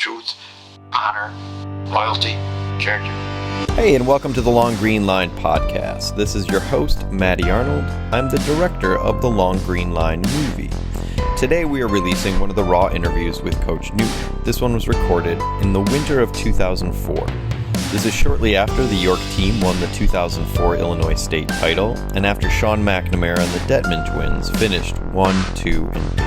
truth, honor, loyalty, character. Hey, and welcome to the Long Green Line podcast. This is your host, Matty Arnold. I'm the director of the Long Green Line movie. Today we are releasing one of the raw interviews with Coach Newton. This one was recorded in the winter of 2004. This is shortly after the York team won the 2004 Illinois State title, and after Sean McNamara and the Detman twins finished 1, 2, and 3.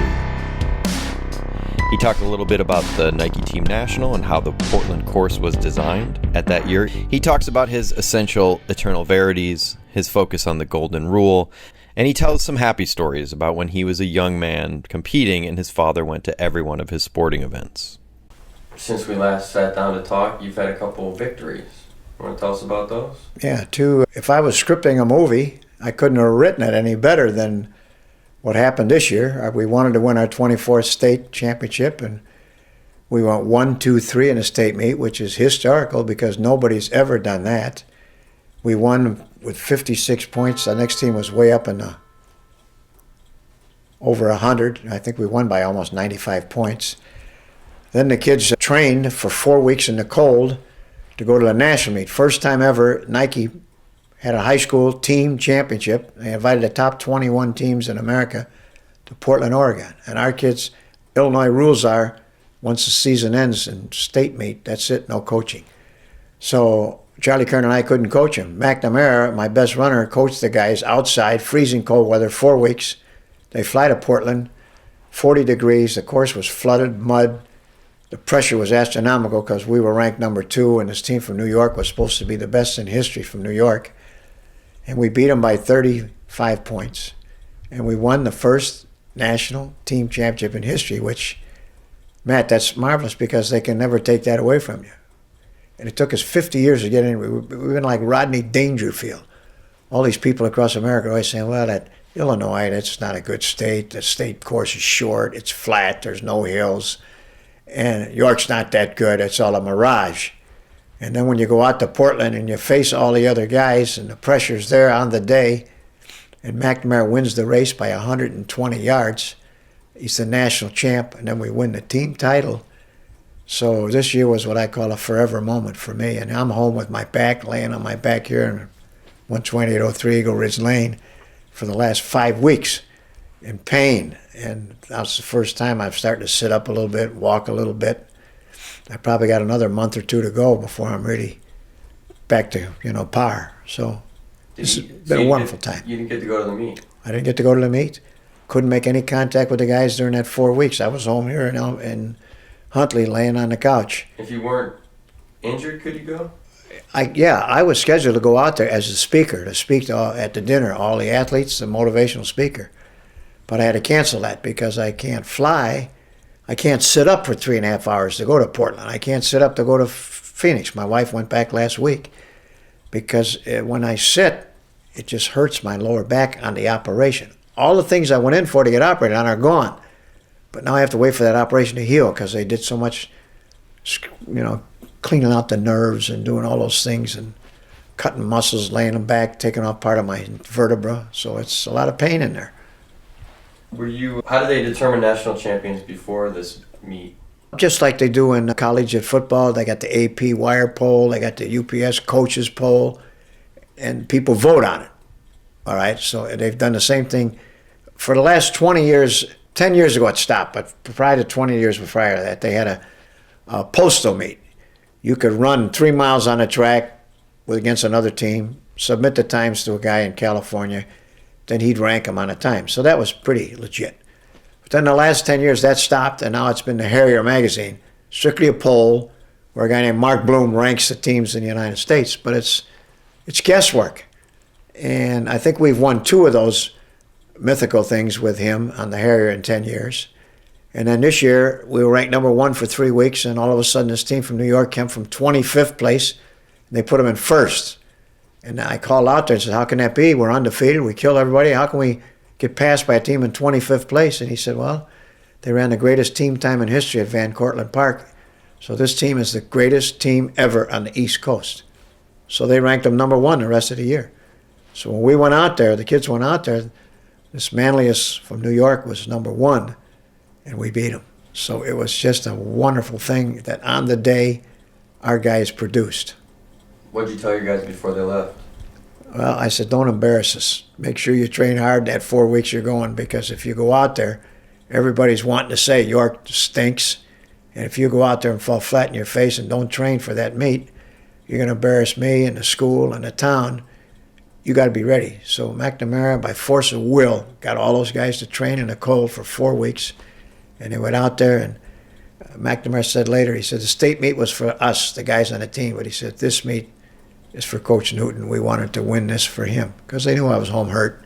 He talked a little bit about the Nike Team National and how the Portland course was designed at that year. He talks about his essential eternal verities, his focus on the golden rule, and he tells some happy stories about when he was a young man competing and his father went to every one of his sporting events. Since we last sat down to talk, you've had a couple of victories. You want to tell us about those? Yeah, if I was scripting a movie, I couldn't have written it any better than what happened this year. We wanted to win our 24th state championship, and we went 1, 2, 3 in a state meet, which is historical because nobody's ever done that. We won with 56 points. The next team was way up in the over 100. I think we won by almost 95 points. Then the kids trained for 4 weeks in the cold to go to the national meet. First time ever, Nike had a high school team championship. They invited the top 21 teams in America to Portland, Oregon. And our kids, Illinois rules are, once the season ends in state meet, that's it, no coaching. So Charlie Kern and I couldn't coach him. McNamara, my best runner, coached the guys outside, freezing cold weather, 4 weeks. They fly to Portland, 40 degrees. The course was flooded, mud. The pressure was astronomical because we were ranked number 2, and this team from New York was supposed to be the best in history from New York. And we beat them by 35 points. And we won the first national team championship in history, which, Matt, that's marvelous because they can never take that away from you. And it took us 50 years to get in. We've been like Rodney Dangerfield. All these people across America are always saying, well, that Illinois, that's not a good state. The state course is short. It's flat. There's no hills. And York's not that good. It's all a mirage. And then when you go out to Portland and you face all the other guys and the pressure's there on the day, and McNamara wins the race by 120 yards, he's the national champ, and then we win the team title. So this year was what I call a forever moment for me. And I'm home with my back, laying on my back here in 12803 Eagle Ridge Lane for the last 5 weeks in pain. And that's the first time I've started to sit up a little bit, walk a little bit. I probably got another month or 2 to go before I'm really back to, par. So it's been a wonderful time. You didn't get to go to the meet? I didn't get to go to the meet. Couldn't make any contact with the guys during that 4 weeks. I was home here in Huntley laying on the couch. If you weren't injured, could you go? I was scheduled to go out there as a speaker, to speak at the dinner, all the athletes, the motivational speaker. But I had to cancel that because I can't fly. I can't sit up for 3.5 hours to go to Portland. I can't sit up to go to Phoenix. My wife went back last week because when I sit, it just hurts my lower back on the operation. All the things I went in for to get operated on are gone. But now I have to wait for that operation to heal because they did so much, cleaning out the nerves and doing all those things and cutting muscles, laying them back, taking off part of my vertebra. So it's a lot of pain in there. How do they determine national champions before this meet? Just like they do in collegiate football, they got the AP wire poll, they got the UPS coaches poll, and people vote on it. All right, so they've done the same thing for the last 20 years. 10 years ago it stopped, but prior to 20 years prior to that, they had a postal meet. You could run 3 miles on a track against another team, submit the times to a guy in California, then he'd rank them on a time. So that was pretty legit. But then the last 10 years that stopped, and now it's been the Harrier magazine, strictly a poll where a guy named Mark Bloom ranks the teams in the United States. But it's guesswork. And I think we've won 2 of those mythical things with him on the Harrier in 10 years. And then this year, we were ranked number 1 for 3 weeks, and all of a sudden this team from New York came from 25th place, and they put them in first. And I called out there and said, how can that be? We're undefeated. We killed everybody. How can we get passed by a team in 25th place? And he said, well, they ran the greatest team time in history at Van Cortlandt Park. So this team is the greatest team ever on the East Coast. So they ranked them number 1 the rest of the year. So when we went out there, the kids went out there, this Manlius from New York was number 1, and we beat them. So it was just a wonderful thing that on the day our guys produced. What'd you tell your guys before they left? Well, I said, don't embarrass us. Make sure you train hard that 4 weeks you're going, because if you go out there, everybody's wanting to say York stinks. And if you go out there and fall flat in your face and don't train for that meet, you're going to embarrass me and the school and the town. You got to be ready. So McNamara, by force of will, got all those guys to train in the cold for 4 weeks. And they went out there, and McNamara said later, he said, the state meet was for us, the guys on the team, but he said, this meet is for Coach Newton. We wanted to win this for him, because they knew I was home hurt.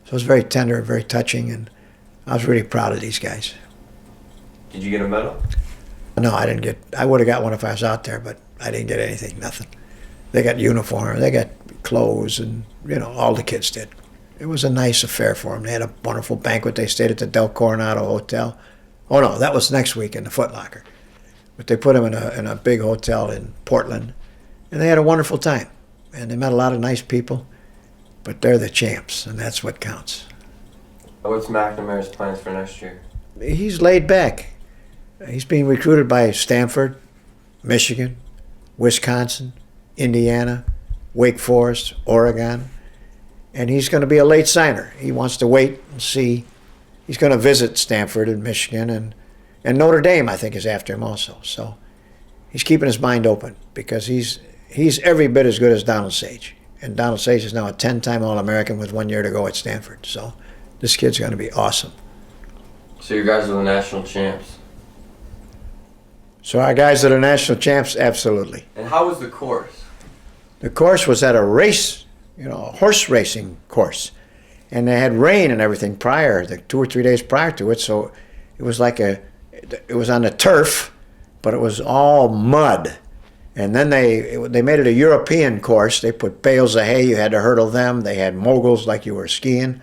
So it was very tender, very touching, and I was really proud of these guys. Did you get a medal? No, I didn't get, I would have got one if I was out there, but I didn't get anything, nothing. They got uniform, they got clothes, and, all the kids did. It was a nice affair for them. They had a wonderful banquet. They stayed at the Del Coronado Hotel. Oh, no, that was next week in the Foot Locker. But they put them in a big hotel in Portland, and they had a wonderful time. And they met a lot of nice people, but they're the champs, and that's what counts. What's McNamara's plans for next year? He's laid back. He's being recruited by Stanford, Michigan, Wisconsin, Indiana, Wake Forest, Oregon, and he's going to be a late signer. He wants to wait and see. He's going to visit Stanford and Michigan, and Notre Dame, I think, is after him also. So he's keeping his mind open, because he's every bit as good as Donald Sage. And Donald Sage is now a 10-time All-American with 1 year to go at Stanford. So this kid's going to be awesome. So you guys are the national champs. So our guys are the national champs, absolutely. And how was the course? The course was at a race, a horse racing course. And they had rain and everything prior, the 2 or 3 days prior to it. So it was it was on the turf, but it was all mud. And then they made it a European course. They put bales of hay, you had to hurdle them. They had moguls like you were skiing,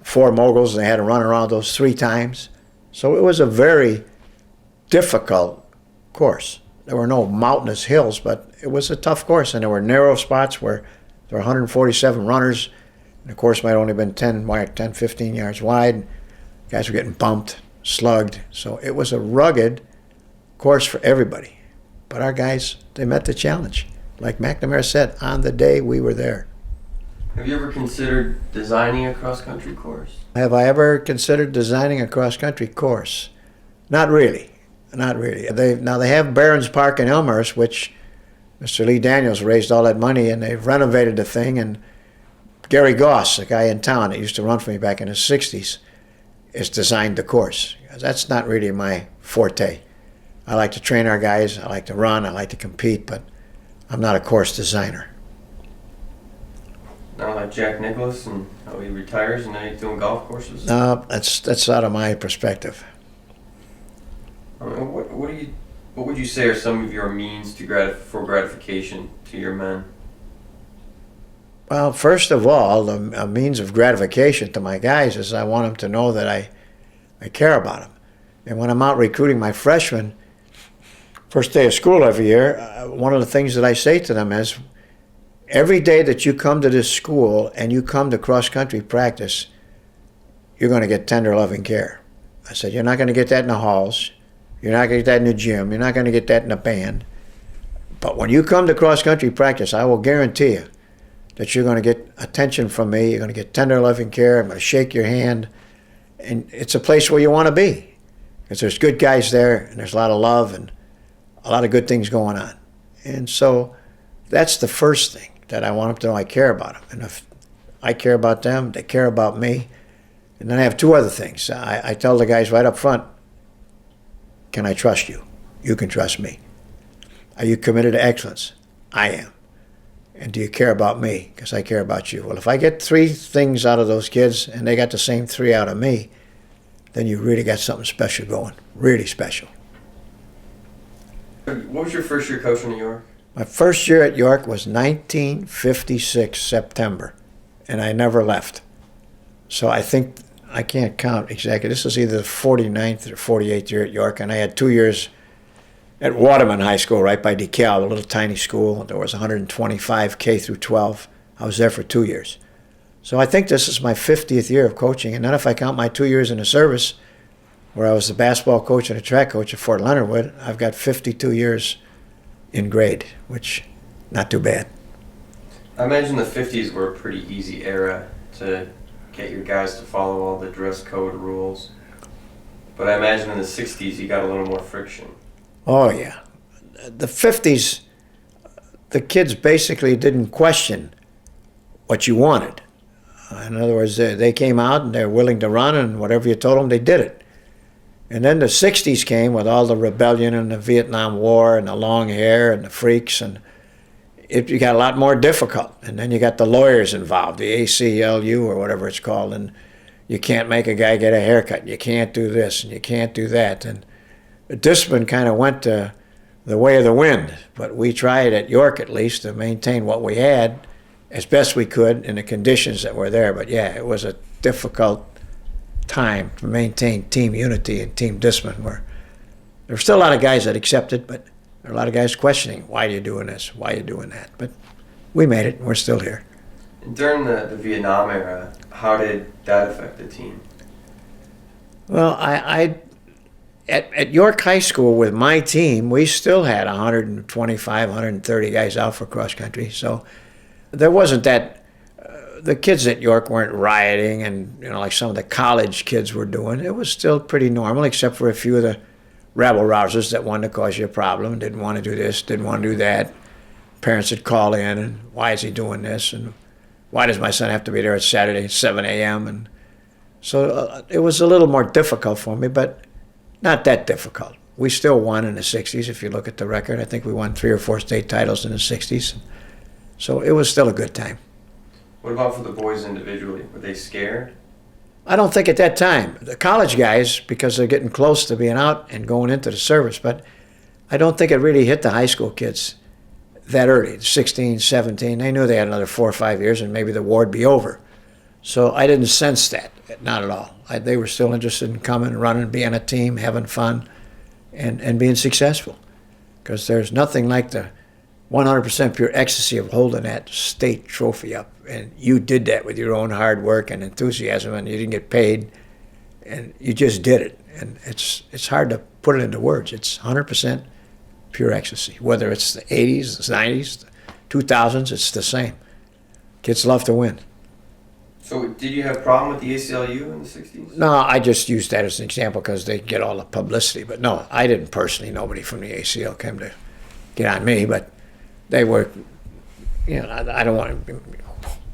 4 moguls, and they had to run around those 3 times. So it was a very difficult course. There were no mountainous hills, but it was a tough course, and there were narrow spots where there were 147 runners, and the course might have only been 10, 15 yards wide. Guys were getting bumped, slugged. So it was a rugged course for everybody. But our guys, they met the challenge. Like McNamara said, on the day we were there. Have you ever considered designing a cross-country course? Have I ever considered designing a cross-country course? Not really. Not really. They have Barron's Park in Elmhurst, which Mr. Lee Daniels raised all that money, and they've renovated the thing. And Gary Goss, a guy in town that used to run for me back in the 60s, has designed the course. That's not really my forte. I like to train our guys. I like to run. I like to compete, but I'm not a course designer. Not like Jack Nicklaus and how he retires and now he's doing golf courses? No, that's out of my perspective. I mean, what would you say are some of your means for gratification to your men? Well, first of all, a means of gratification to my guys is I want them to know that I care about them. And when I'm out recruiting my freshmen, first day of school every year, one of the things that I say to them is, every day that you come to this school and you come to cross-country practice, you're going to get tender, loving care. I said, you're not going to get that in the halls. You're not going to get that in the gym. You're not going to get that in the band. But when you come to cross-country practice, I will guarantee you that you're going to get attention from me. You're going to get tender, loving care. I'm going to shake your hand. And it's a place where you want to be, because there's good guys there, and there's a lot of love and a lot of good things going on. And so that's the first thing, that I want them to know I care about them. And if I care about them, they care about me. And then I have 2 other things. I tell the guys right up front, can I trust you? You can trust me. Are you committed to excellence? I am. And do you care about me? Because I care about you. Well, if I get 3 things out of those kids and they got the same 3 out of me, then you really got something special going. Really special. What was your first year coaching at York? My first year at York was 1956, September, and I never left. So I think, I can't count exactly, this was either the 49th or 48th year at York, and I had 2 years at Waterman High School right by DeKalb, a little tiny school. There was 125 K through 12. I was there for 2 years. So I think this is my 50th year of coaching, and then if I count my 2 years in the service, where I was the basketball coach and a track coach at Fort Leonard Wood, I've got 52 years in grade, which not too bad. I imagine the 50s were a pretty easy era to get your guys to follow all the dress code rules. But I imagine in the 60s you got a little more friction. Oh, yeah. The 50s, the kids basically didn't question what you wanted. In other words, they came out and they're willing to run, and whatever you told them, they did it. And then the 60s came with all the rebellion and the Vietnam War and the long hair and the freaks, and it got a lot more difficult. And then you got the lawyers involved, the ACLU or whatever it's called, and you can't make a guy get a haircut, you can't do this, and you can't do that. And the discipline kind of went the way of the wind, but we tried at York at least to maintain what we had as best we could in the conditions that were there. But yeah, it was a difficult time to maintain team unity and team discipline. Where there were still a lot of guys that accepted, but there were a lot of guys questioning, why are you doing this, why are you doing that? But we made it, and we're still here. During the Vietnam era, how did that affect the team? Well, at York High School with my team, we still had 125, 130 guys out for cross country. So there wasn't that, the kids at York weren't rioting and, like some of the college kids were doing. It was still pretty normal, except for a few of the rabble rousers that wanted to cause you a problem, didn't want to do this, didn't want to do that. Parents would call in, and why is he doing this? And why does my son have to be there at Saturday at 7 a.m.? And so it was a little more difficult for me, but not that difficult. We still won in the 60s, if you look at the record. I think we won 3 or 4 state titles in the 60s. So it was still a good time. What about for the boys individually? Were they scared? I don't think at that time. The college guys, because they're getting close to being out and going into the service, but I don't think it really hit the high school kids that early, 16, 17. They knew they had another 4 or 5 years and maybe the war would be over. So I didn't sense that, not at all. They were still interested in coming, running, being a team, having fun, and being successful. Because there's nothing like the 100% pure ecstasy of holding that state trophy up. And you did that with your own hard work and enthusiasm, and you didn't get paid, and you just did it. And it's hard to put it into words. It's 100% pure ecstasy. Whether it's the 80s, the 90s, the 2000s, it's the same. Kids love to win. So did you have a problem with the ACLU in the 60s? No, I just used that as an example because they get all the publicity. But no, I didn't personally. Nobody from the ACL came to get on me, but they were, I don't want to,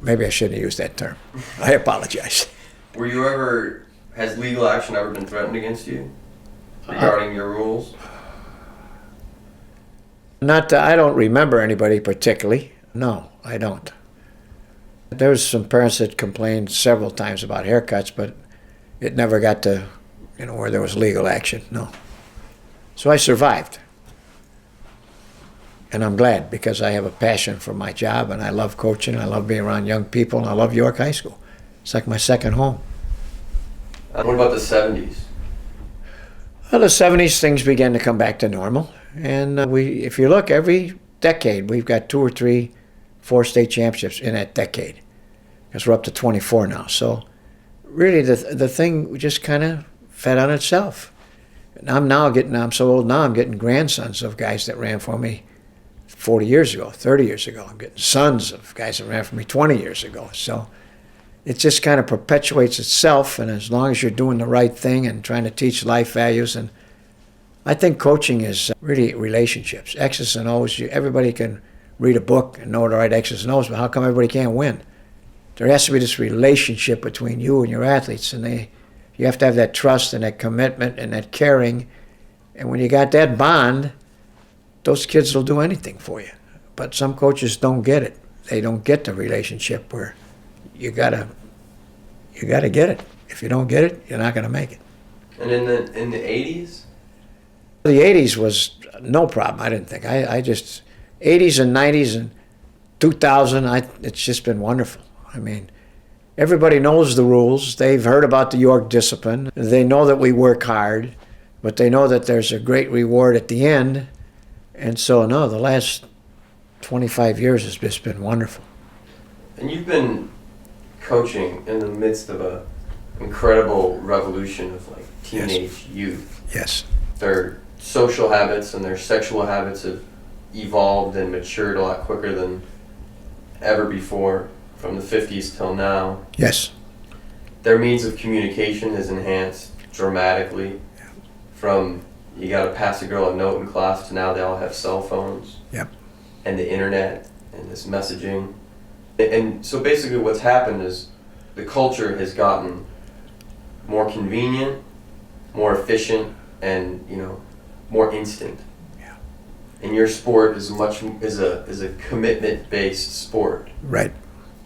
maybe I shouldn't have used that term. I apologize. Were you ever, has legal action ever been threatened against you regarding your rules? I don't remember anybody particularly. No, I don't. There was some parents that complained several times about haircuts, but it never got to, where there was legal action, no. So I survived. And I'm glad, because I have a passion for my job, and I love coaching, I love being around young people, and I love York High School. It's like my second home. And what about the 70s? Well, the 70s, things began to come back to normal. And if you look, every decade, we've got 2 or 3, 4 state championships in that decade. Because we're up to 24 now. So really, the thing just kind of fed on itself. And I'm so old now, I'm getting grandsons of guys that ran for me 40 years ago, 30 years ago. I'm getting sons of guys that ran for me 20 years ago. So it just kind of perpetuates itself, and as long as you're doing the right thing and trying to teach life values, and I think coaching is really relationships. X's and O's, everybody can read a book and know the right X's and O's, but how come everybody can't win? There has to be this relationship between you and your athletes, and you have to have that trust and that commitment and that caring, and when you got that bond, those kids will do anything for you. But some coaches don't get it. They don't get the relationship where you gotta get it. If you don't get it, you're not gonna make it. And in the 80s? The 80s was no problem, I didn't think. I just 80s and 90s and 2000, it's just been wonderful. I mean, everybody knows the rules. They've heard about the York discipline. They know that we work hard, but they know that there's a great reward at the end. And so, no, the last 25 years has just been wonderful. And you've been coaching in the midst of a incredible revolution of like teenage youth. Yes. Their social habits and their sexual habits have evolved and matured a lot quicker than ever before, from the 50s till now. Yes. Their means of communication has enhanced dramatically. From you got to pass a girl a note in class to now they all have cell phones. Yep. And the internet and this messaging. And so basically what's happened is the culture has gotten more convenient, more efficient, and more instant. Yeah. And your sport is a commitment based sport. Right.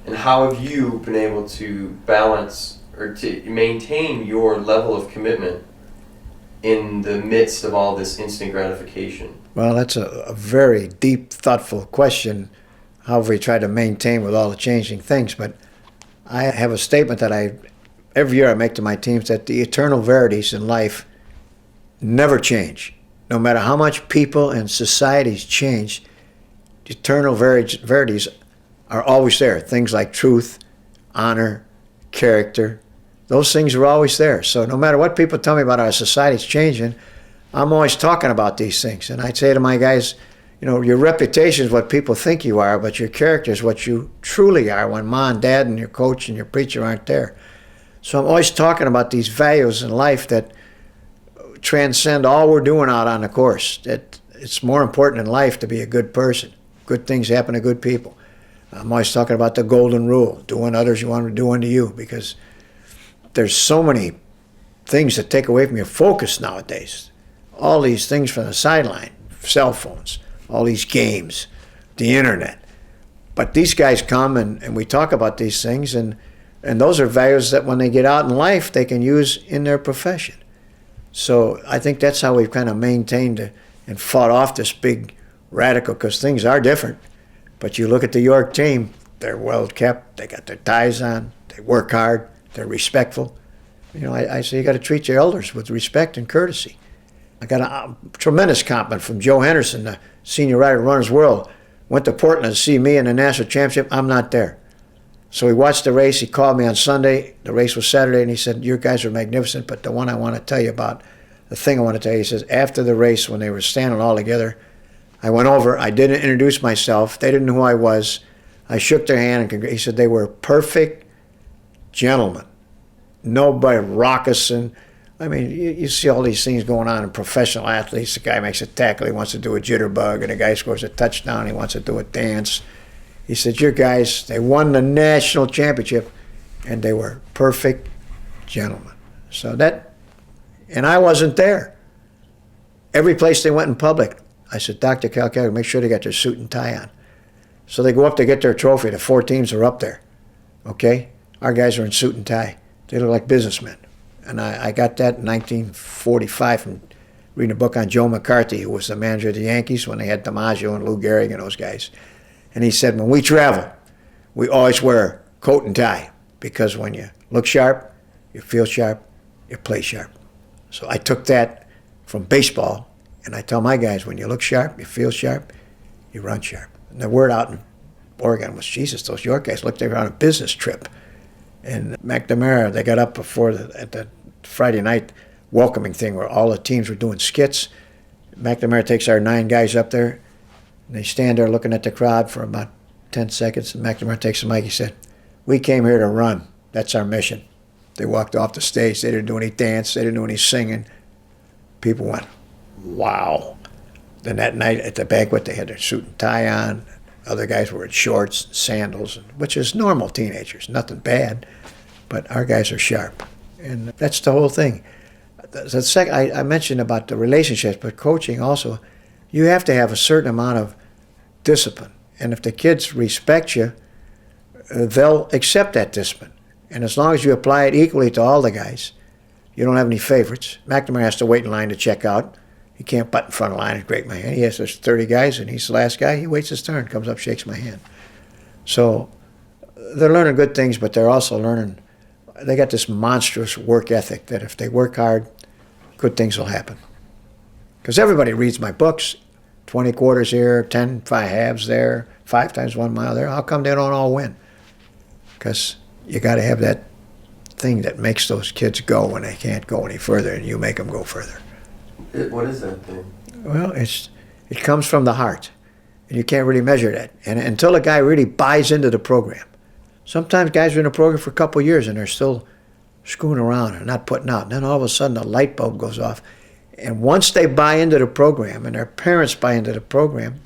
And how have you been able to balance or to maintain your level of commitment in the midst of all this instant gratification? Well, that's a very deep, thoughtful question. How have we tried to maintain with all the changing things? But I have a statement that every year I make to my teams, that the eternal verities in life never change. No matter how much people and societies change, the eternal verities are always there. Things like truth, honor, character, those things are always there. So no matter what people tell me about our society's changing, I'm always talking about these things. And I say to my guys, your reputation is what people think you are, but your character is what you truly are when mom and dad and your coach and your preacher aren't there. So I'm always talking about these values in life that transcend all we're doing out on the course. That it's more important in life to be a good person. Good things happen to good people. I'm always talking about the golden rule, do unto others you want to do unto you, because there's so many things that take away from your focus nowadays. All these things from the sideline, cell phones, all these games, the internet. But these guys come and we talk about these things, and those are values that when they get out in life, they can use in their profession. So I think that's how we've kind of maintained and fought off this big radical, because things are different. But you look at the York team, they're well kept, they got their ties on, they work hard, they're respectful. I say you got to treat your elders with respect and courtesy. I got a tremendous compliment from Joe Henderson, the senior writer of Runner's World. Went to Portland to see me in the national championship. I'm not there. So he watched the race. He called me on Sunday. The race was Saturday, and he said, your guys are magnificent, but the one I want to tell you about, the thing I want to tell you, he says, after the race, when they were standing all together, I went over. I didn't introduce myself. They didn't know who I was. I shook their hand, and he said they were perfect gentlemen. Nobody raucous. And I mean, you see all these things going on in professional athletes. The guy makes a tackle, he wants to do a jitterbug, and the guy scores a touchdown, he wants to do a dance. He said, your guys, they won the national championship, and they were perfect gentlemen. So and I wasn't there. Every place they went in public, I said, Dr. Calcaterra, make sure they got their suit and tie on. So they go up to get their trophy. The 4 teams are up there, okay? Our guys are in suit and tie. They look like businessmen. And I got that in 1945 from reading a book on Joe McCarthy, who was the manager of the Yankees when they had DiMaggio and Lou Gehrig and those guys. And he said, when we travel, we always wear coat and tie, because when you look sharp, you feel sharp, you play sharp. So I took that from baseball, and I tell my guys, when you look sharp, you feel sharp, you run sharp. And the word out in Oregon was, Jesus, those York guys looked like they were on a business trip. And McNamara, they got up before at the Friday night welcoming thing where all the teams were doing skits. McNamara takes our 9 guys up there, and they stand there looking at the crowd for about 10 seconds, and McNamara takes the mic. He said, we came here to run. That's our mission. They walked off the stage. They didn't do any dance. They didn't do any singing. People went, wow. Then that night at the banquet, they had their suit and tie on. Other guys were in shorts and sandals, which is normal teenagers, nothing bad. But our guys are sharp. And that's the whole thing. The second, I mentioned about the relationships, but coaching also, you have to have a certain amount of discipline. And if the kids respect you, they'll accept that discipline. And as long as you apply it equally to all the guys, you don't have any favorites. McNamara has to wait in line to check out. He can't butt in front of the line and break my hand. He has those 30 guys, and he's the last guy. He waits his turn, comes up, shakes my hand. So they're learning good things, but they're also learning, they got this monstrous work ethic that if they work hard, good things will happen. Because everybody reads my books, 20 quarters here, 10 5 halves there, 5 times 1 mile there. How come they don't all win? Because you got to have that thing that makes those kids go when they can't go any further, and you make them go further. What is that thing? Well, it comes from the heart, and you can't really measure that. And until a guy really buys into the program, sometimes guys are in the program for a couple of years and they're still screwing around and not putting out. And then all of a sudden a light bulb goes off. And once they buy into the program and their parents buy into the program,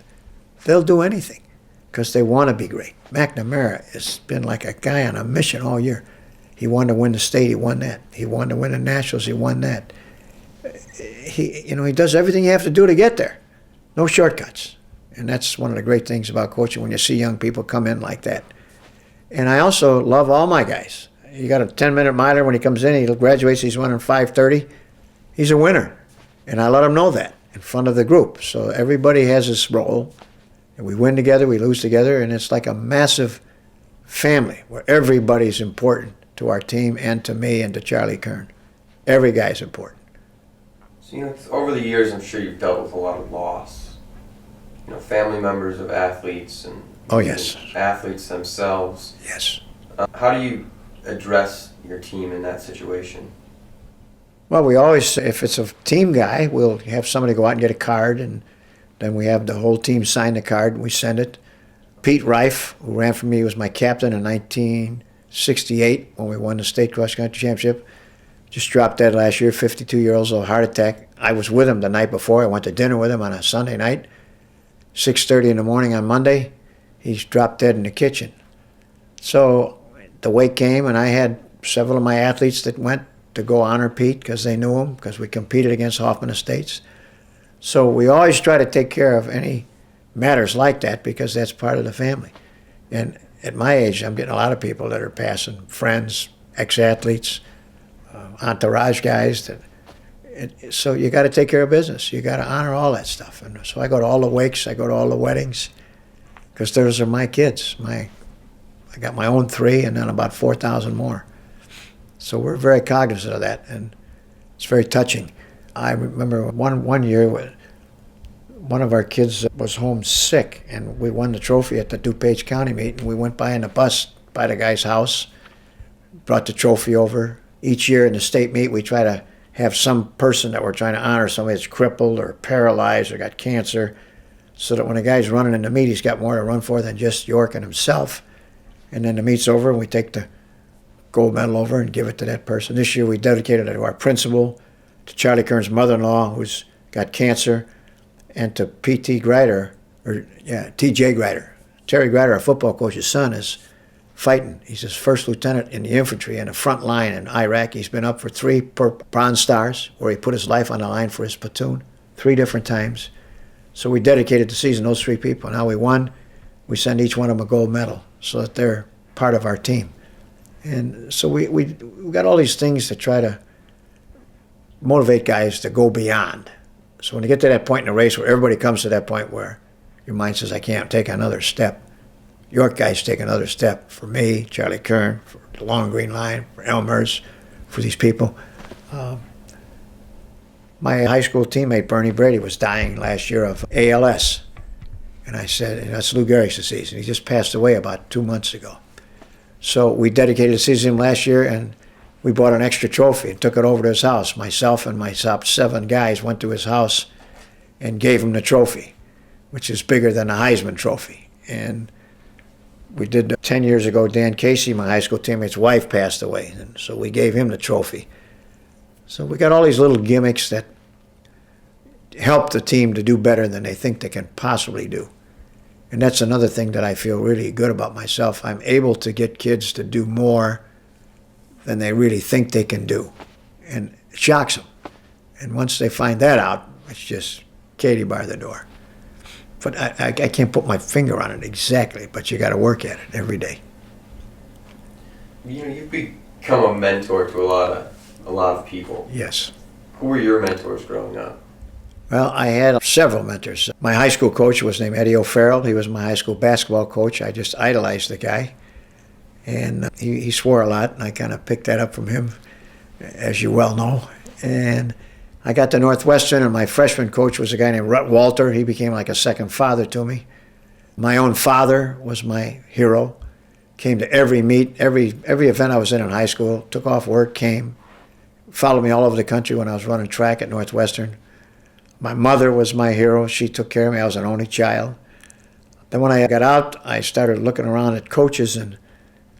they'll do anything because they want to be great. McNamara has been like a guy on a mission all year. He wanted to win the state, he won that. He wanted to win the nationals, he won that. He does everything you have to do to get there. No shortcuts. And that's one of the great things about coaching when you see young people come in like that. And I also love all my guys. You got a 10-minute miler when he comes in, he graduates, he's running 5:30. He's a winner. And I let him know that in front of the group. So everybody has his role. And we win together, we lose together, and it's like a massive family where everybody's important to our team and to me and to Charlie Kern. Every guy's important. So, over the years, I'm sure you've dealt with a lot of loss. Family members of athletes and Oh, yes. athletes themselves. Yes. How do you address your team in that situation? Well, we always, if it's a team guy, we'll have somebody go out and get a card, and then we have the whole team sign the card and we send it. Pete Reif, who ran for me, was my captain in 1968 when we won the state cross-country championship. Just dropped dead last year, 52-year-old, heart attack. I was with him the night before. I went to dinner with him on a Sunday night. 6:30 in the morning on Monday, he's dropped dead in the kitchen. So the wake came, and I had several of my athletes that went to go honor Pete because they knew him, because we competed against Hoffman Estates. So we always try to take care of any matters like that because that's part of the family. And at my age, I'm getting a lot of people that are passing, friends, ex-athletes, entourage guys. So you got to take care of business. You got to honor all that stuff. And so I go to all the wakes, I go to all the weddings, because those are my kids. I got my own 3 and then about 4,000 more. So we're very cognizant of that, and it's very touching. I remember one year, one of our kids was home sick, and we won the trophy at the DuPage County meet, and we went by in the bus by the guy's house, brought the trophy over. Each year in the state meet, we try to have some person that we're trying to honor, somebody that's crippled or paralyzed or got cancer, so that when a guy's running in the meet, he's got more to run for than just York and himself. And then the meet's over, and we take the gold medal over and give it to that person. This year we dedicated it to our principal, to Charlie Kern's mother-in-law who's got cancer, and to T.J. Grider. Terry Grider, our football coach's son, is fighting. He's his first lieutenant in the infantry in the front line in Iraq. He's been up for 3 Bronze Stars, where he put his life on the line for his platoon 3 different times. So we dedicated the season those 3 people. Now we won. We send each one of them a gold medal so that they're part of our team. And so we got all these things to try to motivate guys to go beyond. So when you get to that point in the race where everybody comes to that point where your mind says, I can't take another step, York guys take another step for me, Charlie Kern, for the Long Green Line, for Elmers, for these people. My high school teammate, Bernie Brady, was dying last year of ALS. And I said, that's Lou Gehrig's disease. And he just passed away about 2 months ago. So we dedicated the season last year, and we bought an extra trophy and took it over to his house. Myself and my top 7 guys went to his house and gave him the trophy, which is bigger than the Heisman Trophy. And we did 10 years ago, Dan Casey, my high school teammate's wife, passed away. And so we gave him the trophy. So we got all these little gimmicks that help the team to do better than they think they can possibly do. And that's another thing that I feel really good about myself. I'm able to get kids to do more than they really think they can do. And it shocks them. And once they find that out, it's just Katie bar the door. But I can't put my finger on it exactly, but you got to work at it every day. You've become a mentor to a lot of people. Yes. Who were your mentors growing up? Well, I had several mentors. My high school coach was named Eddie O'Farrell. He was my high school basketball coach. I just idolized the guy. And he swore a lot, and I kind of picked that up from him, as you well know. And I got to Northwestern, and my freshman coach was a guy named Rhett Walter. He became like a second father to me. My own father was my hero. came to every meet, every event I was in high school, took off work, came, followed me all over the country when I was running track at Northwestern. My mother was my hero. She took care of me. I was an only child. Then when I got out, I started looking around at coaches, and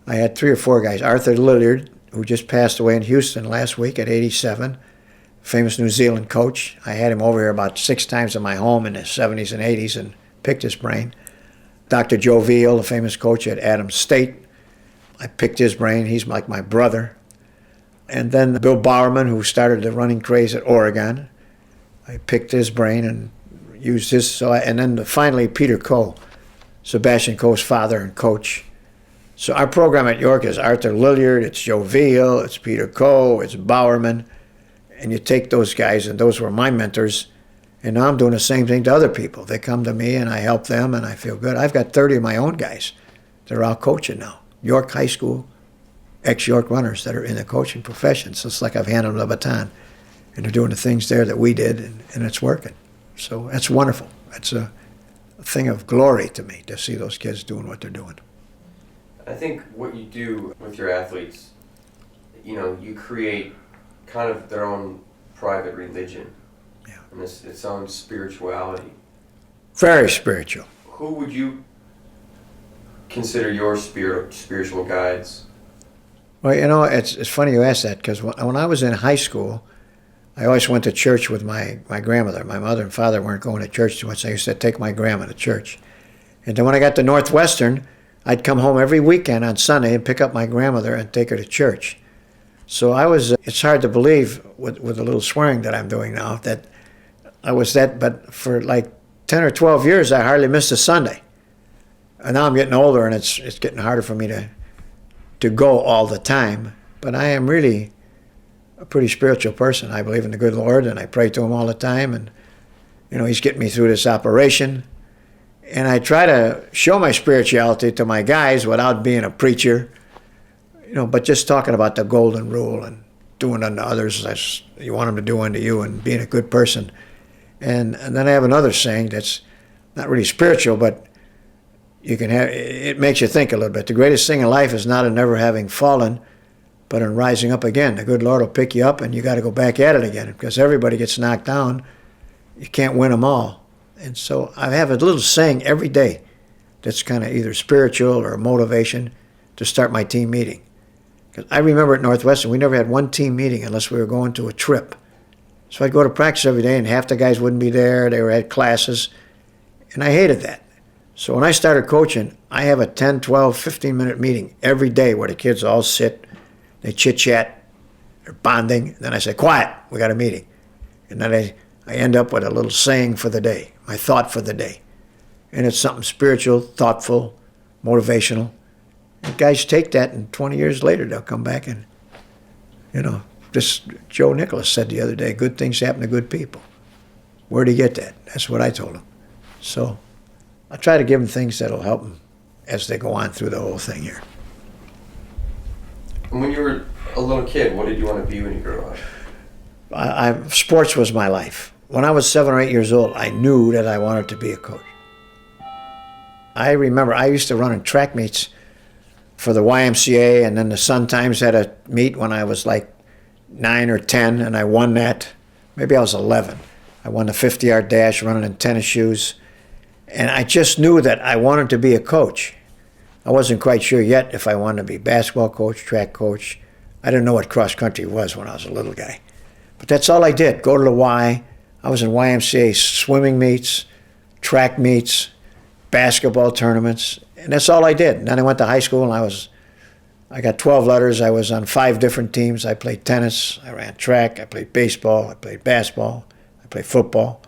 I had 3 or 4 guys. Arthur Lydiard, who just passed away in Houston last week at 87, famous New Zealand coach. I had him over here about 6 times in my home in the 70s and 80s and picked his brain. Dr. Joe Veal, the famous coach at Adams State. I picked his brain. He's like my brother. And then Bill Bowerman, who started the running craze at Oregon. I picked his brain and used his. And then finally Peter Coe, Sebastian Coe's father and coach. So our program at York is Arthur Lydiard, it's Joe Veal, it's Peter Coe, it's Bowerman. And you take those guys, and those were my mentors. And now I'm doing the same thing to other people. They come to me and I help them and I feel good. I've got 30 of my own guys that are out coaching now. York High School, ex-York runners that are in the coaching profession. So it's like I've handed them the baton. And they're doing the things there that we did, and it's working. So that's wonderful. That's a thing of glory to me to see those kids doing what they're doing. I think what you do with your athletes, you create kind of their own private religion. Yeah. And its own spirituality. Very spiritual. Who would you consider your spiritual guides? Well, it's funny you ask that, because when I was in high school, I always went to church with my grandmother. My mother and father weren't going to church too much. So I used to take my grandma to church. And then when I got to Northwestern, I'd come home every weekend on Sunday and pick up my grandmother and take her to church. So it's hard to believe with the little swearing that I'm doing now that I was that, but for like 10 or 12 years, I hardly missed a Sunday. And now I'm getting older, and it's getting harder for me to go all the time. But I am really a pretty spiritual person. I believe in the good Lord, and I pray to him all the time. And, he's getting me through this operation. And I try to show my spirituality to my guys without being a preacher, but just talking about the golden rule and doing unto others as you want them to do unto you, and being a good person. And then I have another saying that's not really spiritual, but it makes you think a little bit. The greatest thing in life is not in never having fallen, but in rising up again. The good Lord will pick you up, and you got to go back at it again, because everybody gets knocked down. You can't win them all. And so I have a little saying every day that's kind of either spiritual or motivation to start my team meeting. Because I remember at Northwestern, we never had one team meeting unless we were going to a trip. So I'd go to practice every day, and half the guys wouldn't be there. They were at classes, and I hated that. So when I started coaching, I have a 10, 12, 15-minute meeting every day where the kids all sit, they chit-chat, they're bonding. Then I say, quiet, we got a meeting. And then I end up with a little saying for the day, my thought for the day. And it's something spiritual, thoughtful, motivational. And guys take that, and 20 years later, they'll come back and, just Joe Nicholas said the other day, good things happen to good people. Where'd he get that? That's what I told him. So I try to give them things that'll help them as they go on through the whole thing here. And when you were a little kid, what did you want to be when you grew up? Sports was my life. When I was 7 or 8 years old, I knew that I wanted to be a coach. I remember I used to run in track meets for the YMCA, and then the Sun Times had a meet when I was like 9 or 10, and I won that. Maybe I was 11. I won the 50-yard dash running in tennis shoes. And I just knew that I wanted to be a coach. I wasn't quite sure yet if I wanted to be basketball coach, track coach. I didn't know what cross country was when I was a little guy. But that's all I did, go to the Y. I was in YMCA swimming meets, track meets, basketball tournaments, and that's all I did. And then I went to high school, and I got 12 letters. I was on 5 different teams. I played tennis, I ran track, I played baseball, I played basketball, I played football.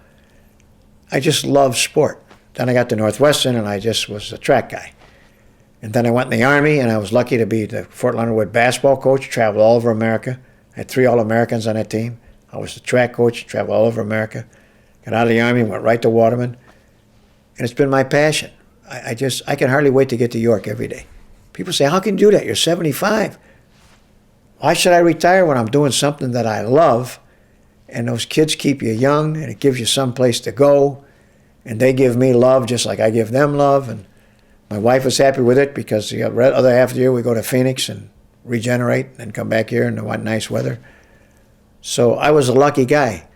I just loved sport. Then I got to Northwestern, and I just was a track guy. And then I went in the Army, and I was lucky to be the Fort Leonard Wood basketball coach, traveled all over America. I had 3 All-Americans on that team. I was the track coach, traveled all over America. Got out of the Army, went right to Waterman. And it's been my passion. I can hardly wait to get to York every day. People say, how can you do that? You're 75. Why should I retire when I'm doing something that I love? And those kids keep you young, and it gives you some place to go. And they give me love just like I give them love. And My wife was happy with it because the other half of the year we go to Phoenix and regenerate and come back here in the nice weather. So I was a lucky guy,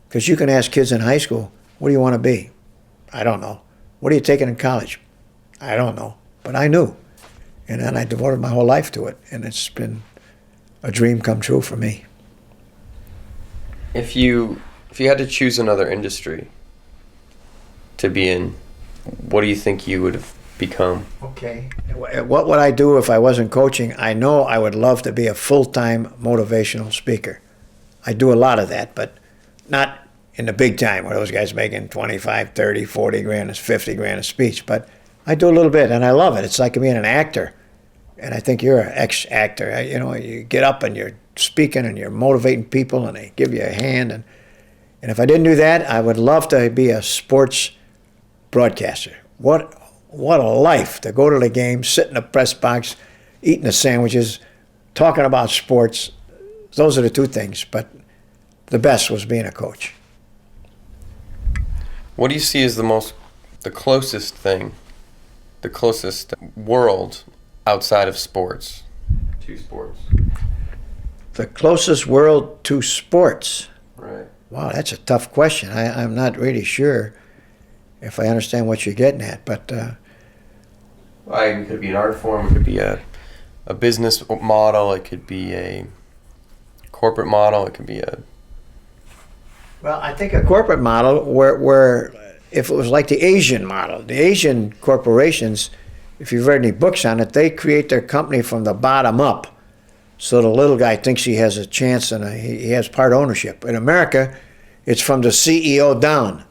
because you can ask kids in high school, what do you want to be? I don't know. What are you taking in college? I don't know. But I knew. And then I devoted my whole life to it. And it's been a dream come true for me. If you had to choose another industry to be in, what do you think you would have become? Okay. What would I do if I wasn't coaching? I know I would love to be a full-time motivational speaker. I do a lot of that, but not in the big time where those guys making 25, 30, 40 grand, 50 grand a speech. But I do a little bit, and I love it. It's like being an actor. And I think you're an ex-actor. You get up and you're speaking and you're motivating people and they give you a hand. And if I didn't do that, I would love to be a sports broadcaster. What a life to go to the game, sit in the press box, eating the sandwiches, talking about sports. Those are the two things, but the best was being a coach. What do you see as the closest world outside of sports to sports? The closest world to sports? Right. Wow, that's a tough question. I'm not really sure if I understand what you're getting at, but... It could be an art form, it could be a business model, it could be a corporate model, it could be a... Well, I think a corporate model where if it was like the Asian model, the Asian corporations, if you've read any books on it, they create their company from the bottom up. So the little guy thinks he has a chance and he has part ownership. In America, it's from the CEO down.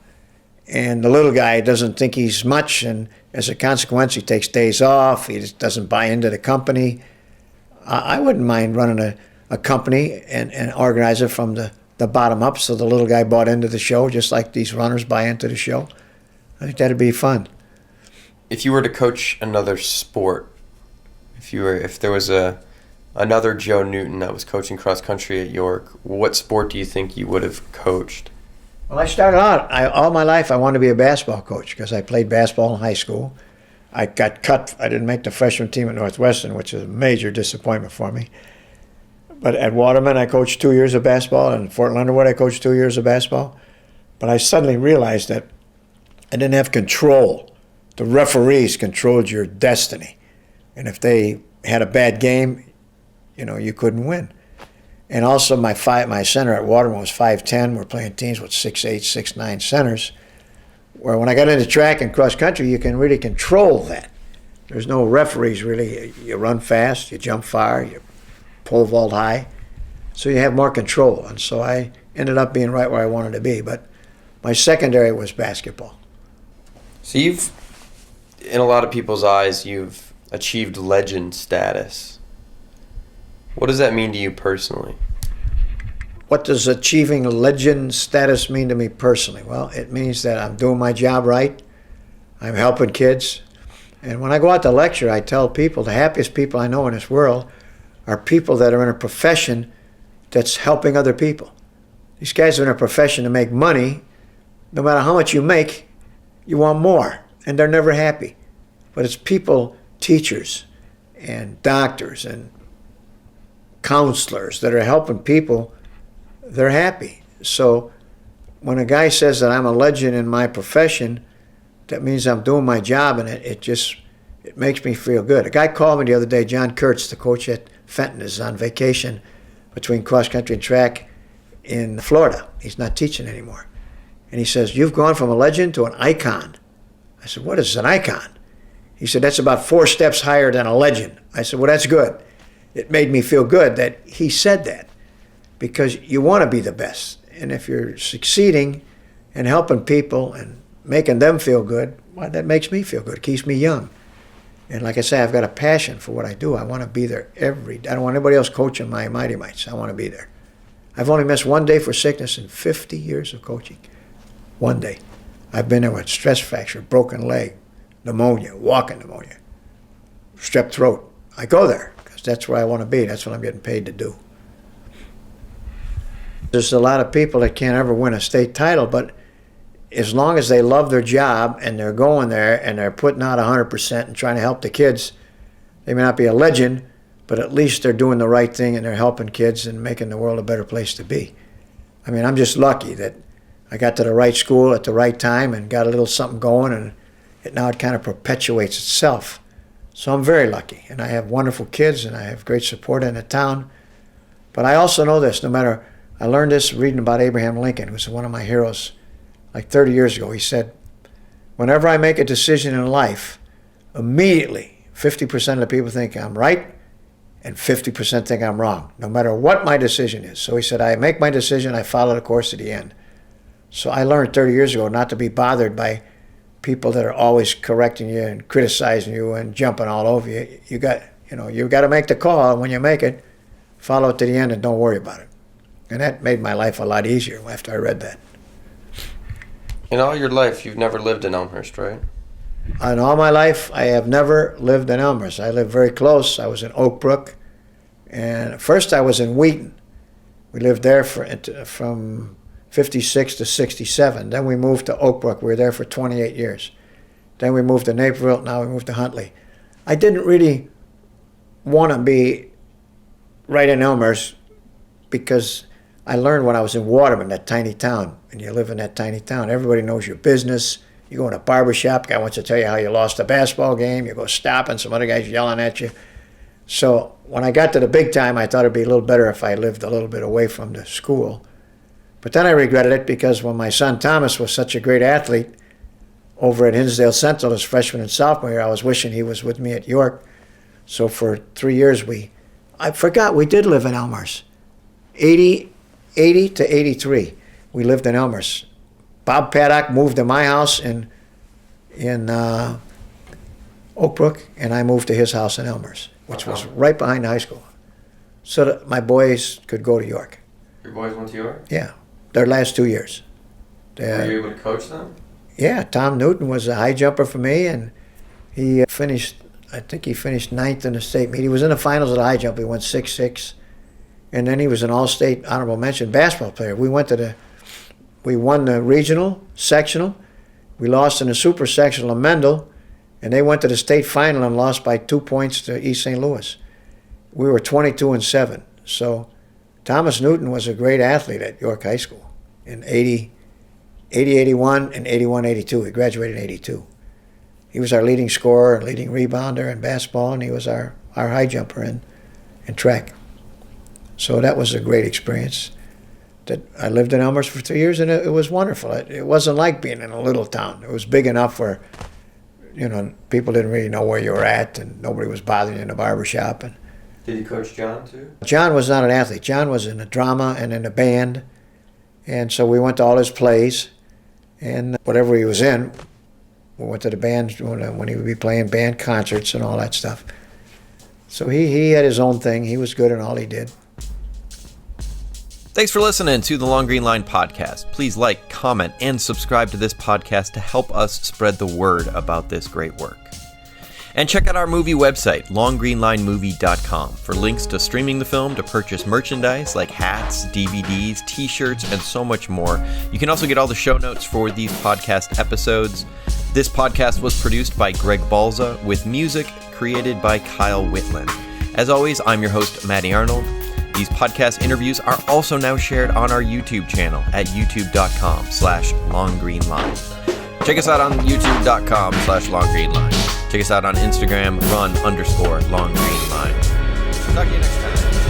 And the little guy doesn't think he's much, and as a consequence, he takes days off, he just doesn't buy into the company. I wouldn't mind running a company and organize it from the bottom up so the little guy bought into the show, just like these runners buy into the show. I think that'd be fun. If you were to coach another sport, if there was another Joe Newton that was coaching cross country at York, what sport do you think you would have coached? Well, I started out, all my life I wanted to be a basketball coach because I played basketball in high school. I got cut. I didn't make the freshman team at Northwestern, which is a major disappointment for me. But at Waterman, I coached 2 years of basketball, and Fort Leonard Wood, I coached 2 years of basketball. But I suddenly realized that I didn't have control. The referees controlled your destiny. And if they had a bad game, you couldn't win. And also my center at Waterman was 5'10". We're playing teams with 6'8", 6'9" centers. Where when I got into track and cross country, you can really control that. There's no referees really. You run fast, you jump far, you pole vault high. So you have more control. And so I ended up being right where I wanted to be. But my secondary was basketball. So in a lot of people's eyes, you've achieved legend status. What does that mean to you personally? What does achieving legend status mean to me personally? Well, it means that I'm doing my job right. I'm helping kids. And when I go out to lecture, I tell people the happiest people I know in this world are people that are in a profession that's helping other people. These guys are in a profession to make money. No matter how much you make, you want more, and they're never happy. But it's people, teachers and doctors and counselors that are helping people, they're happy. So when a guy says that I'm a legend in my profession, that means I'm doing my job, and it makes me feel good. A guy called me the other day, John Kurtz, the coach at Fenton, is on vacation between cross country and track in Florida. He's not teaching anymore. And he says, "You've gone from a legend to an icon." I said, "What is an icon?" He said, "That's about 4 steps higher than a legend." I said, "Well, that's good." It made me feel good that he said that, because you want to be the best. And if you're succeeding and helping people and making them feel good, well, that makes me feel good. It keeps me young. And like I say, I've got a passion for what I do. I want to be there every day. I don't want anybody else coaching my Mighty Mites. I want to be there. I've only missed one day for sickness in 50 years of coaching. One day. I've been there with stress fracture, broken leg, pneumonia, walking pneumonia, strep throat. I go there because that's where I want to be. That's what I'm getting paid to do. There's a lot of people that can't ever win a state title, but as long as they love their job and they're going there and they're putting out 100% and trying to help the kids, they may not be a legend, but at least they're doing the right thing and they're helping kids and making the world a better place to be. I mean, I'm just lucky that I got to the right school at the right time and got a little something going, and now it kind of perpetuates itself. So I'm very lucky, and I have wonderful kids, and I have great support in the town. But I also know this, I learned this reading about Abraham Lincoln, who's one of my heroes, like 30 years ago. He said, whenever I make a decision in life, immediately 50% of the people think I'm right and 50% think I'm wrong, no matter what my decision is. So he said, I make my decision, I follow the course to the end. So I learned 30 years ago not to be bothered by people that are always correcting you and criticizing you and jumping all over you. You got to make the call, and when you make it, follow it to the end and don't worry about it. And that made my life a lot easier after I read that. In all your life, you've never lived in Elmhurst, right? In all my life, I have never lived in Elmhurst. I lived very close. I was in Oak Brook, and first I was in Wheaton. We lived there from 56 to 67. Then we moved to Oak Brook. We were there for 28 years. Then we moved to Naperville. Now we moved to Huntley. I didn't really want to be right in Elmhurst because I learned when I was in Waterman, that tiny town, and you live in that tiny town, everybody knows your business. You go in a barbershop, guy wants to tell you how you lost a basketball game. You go stopping, some other guy's yelling at you. So when I got to the big time, I thought it'd be a little better if I lived a little bit away from the school. But then I regretted it because when my son Thomas was such a great athlete over at Hinsdale Central as freshman and sophomore year, I was wishing he was with me at York. So for 3 years, I forgot we did live in Elmhurst. 80 to 83, we lived in Elmhurst. Bob Paddock moved to my house in Oak Brook, and I moved to his house in Elmhurst, which was right behind the high school, so that my boys could go to York. Your boys went to York? Yeah, their last 2 years. Were you able to coach them? Yeah, Tom Newton was a high jumper for me, and he finished, I think he finished 9th in the state meet. He was in the finals of the high jump. He went 6'6", and then he was an all-state honorable mention basketball player. We won the regional, sectional. We lost in the super sectional of Mendel, and they went to the state final and lost by 2 points to East St. Louis. We were 22-7. So Thomas Newton was a great athlete at York High School in 80-81 and 81-82. He graduated in 82. He was our leading scorer, leading rebounder in basketball, and he was our high jumper in track. So that was a great experience. That I lived in Elmhurst for 3 years, and it was wonderful. It wasn't like being in a little town. It was big enough where, people didn't really know where you were at, and nobody was bothering you in the barbershop. And did you coach John, too? John was not an athlete. John was in the drama and in the band, and so we went to all his plays, and whatever he was in, we went to the band when he would be playing band concerts and all that stuff. So he had his own thing. He was good in all he did. Thanks for listening to the Long Green Line podcast. Please like, comment, and subscribe to this podcast to help us spread the word about this great work. And check out our movie website, longgreenlinemovie.com, for links to streaming the film, to purchase merchandise like hats, DVDs, t-shirts, and so much more. You can also get all the show notes for these podcast episodes. This podcast was produced by Greg Balza with music created by Kyle Whitland. As always, I'm your host, Matty Arnold. These podcast interviews are also now shared on our YouTube channel at youtube.com/longgreenline. Check us out on youtube.com/longgreenline. Check us out on Instagram, run_longgreenline. Talk to you next time.